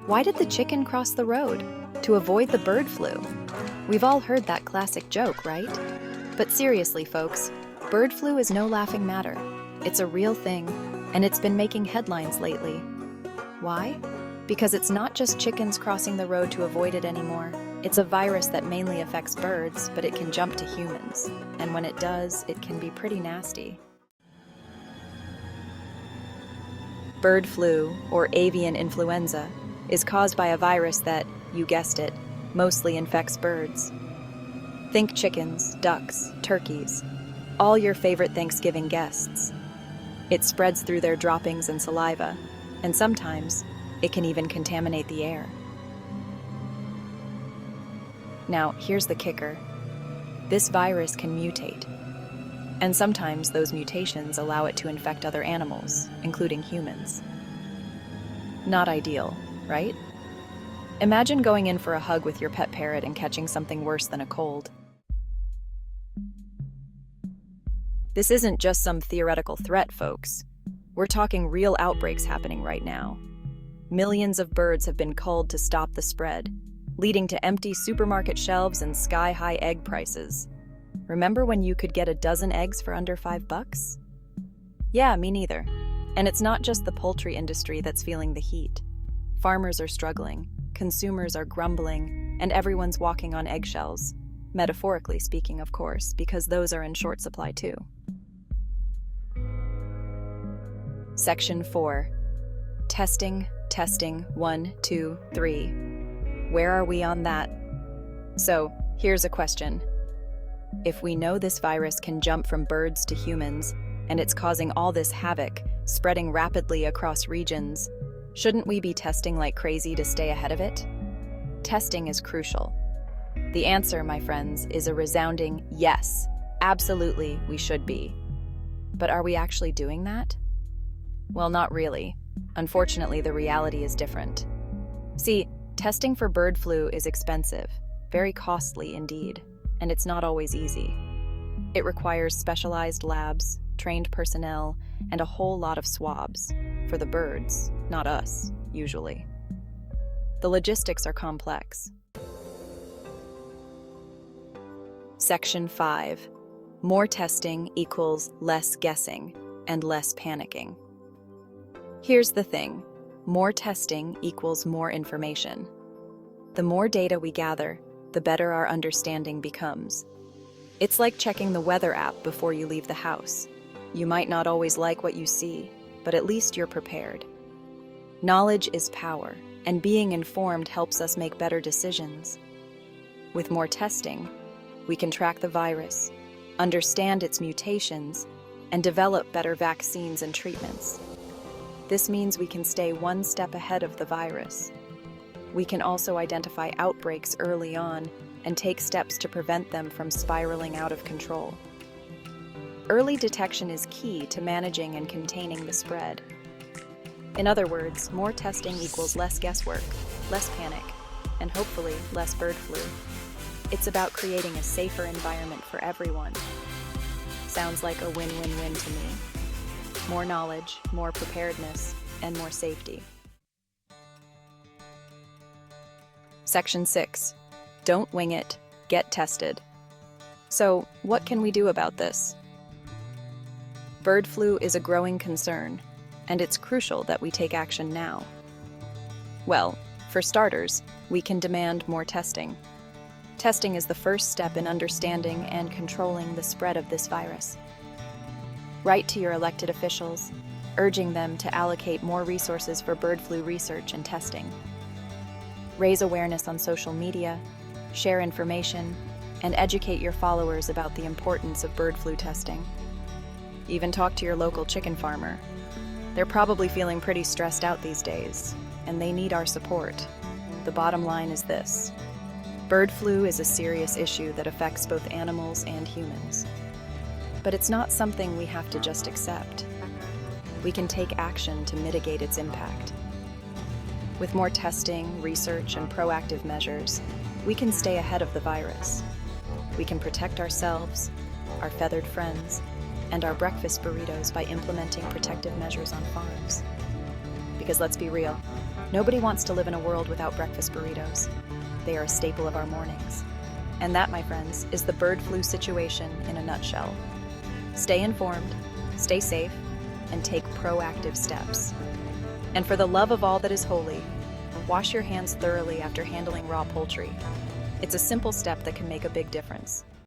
Why did the chicken cross the road? To avoid the bird flu. We've all heard that classic joke, right? But seriously, folks, bird flu is no laughing matter. It's a real thing, and it's been making headlines lately. Why? Because it's not just chickens crossing the road to avoid it anymore. It's a virus that mainly affects birds, but it can jump to humans. And when it does, it can be pretty nasty. Bird flu, or avian influenza, is caused by a virus that, you guessed it, mostly infects birds. Think chickens, ducks, turkeys, all your favorite Thanksgiving guests. It spreads through their droppings and saliva, and sometimes it can even contaminate the air. Now, here's the kicker. This virus can mutate, and sometimes those mutations allow it to infect other animals, including humans. Not ideal, right? Imagine going in for a hug with your pet parrot and catching something worse than a cold. This isn't just some theoretical threat, folks. We're talking real outbreaks happening right now. Millions of birds have been culled to stop the spread, leading to empty supermarket shelves and sky-high egg prices. Remember when you could get a dozen eggs for under $5? Yeah, me neither. And it's not just the poultry industry that's feeling the heat. Farmers are struggling, consumers are grumbling, and everyone's walking on eggshells. Metaphorically speaking, of course, because those are in short supply too. Section 4. Testing, 1, 2, 3. Where are we on that? So, here's a question. If we know this virus can jump from birds to humans, and it's causing all this havoc, spreading rapidly across regions, shouldn't we be testing like crazy to stay ahead of it? Testing is crucial. The answer, my friends, is a resounding yes. Absolutely, we should be. But are we actually doing that? Well, not really. Unfortunately, the reality is different. See, testing for bird flu is expensive, very costly indeed, and it's not always easy. It requires specialized labs, trained personnel, and a whole lot of swabs. For the birds, not us, usually. The logistics are complex. Section 5. More testing equals less guessing and less panicking. Here's the thing. More testing equals more information. The more data we gather, the better our understanding becomes. It's like checking the weather app before you leave the house. You might not always like what you see, but at least you're prepared. Knowledge is power, and being informed helps us make better decisions. With more testing, we can track the virus, understand its mutations, and develop better vaccines and treatments. This means we can stay one step ahead of the virus. We can also identify outbreaks early on and take steps to prevent them from spiraling out of control. Early detection is key to managing and containing the spread. In other words, more testing equals less guesswork, less panic, and hopefully less bird flu. It's about creating a safer environment for everyone. Sounds like a win-win-win to me. More knowledge, more preparedness, and more safety. Section 6. Don't wing it, get tested. So, what can we do about this? Bird flu is a growing concern, and it's crucial that we take action now. Well, for starters, we can demand more testing. Testing is the first step in understanding and controlling the spread of this virus. Write to your elected officials, urging them to allocate more resources for bird flu research and testing. Raise awareness on social media, share information, and educate your followers about the importance of bird flu testing. Even talk to your local chicken farmer. They're probably feeling pretty stressed out these days, and they need our support. The bottom line is this. Bird flu is a serious issue that affects both animals and humans. But it's not something we have to just accept. We can take action to mitigate its impact. With more testing, research, and proactive measures, we can stay ahead of the virus. We can protect ourselves, our feathered friends, and our breakfast burritos by implementing protective measures on farms. Because let's be real, Nobody wants to live in a world without breakfast burritos. They are a staple of our mornings. And that, my friends, is the bird flu situation in a nutshell. Stay informed, stay safe, and take proactive steps. And for the love of all that is holy, wash your hands thoroughly after handling raw poultry. It's a simple step that can make a big difference.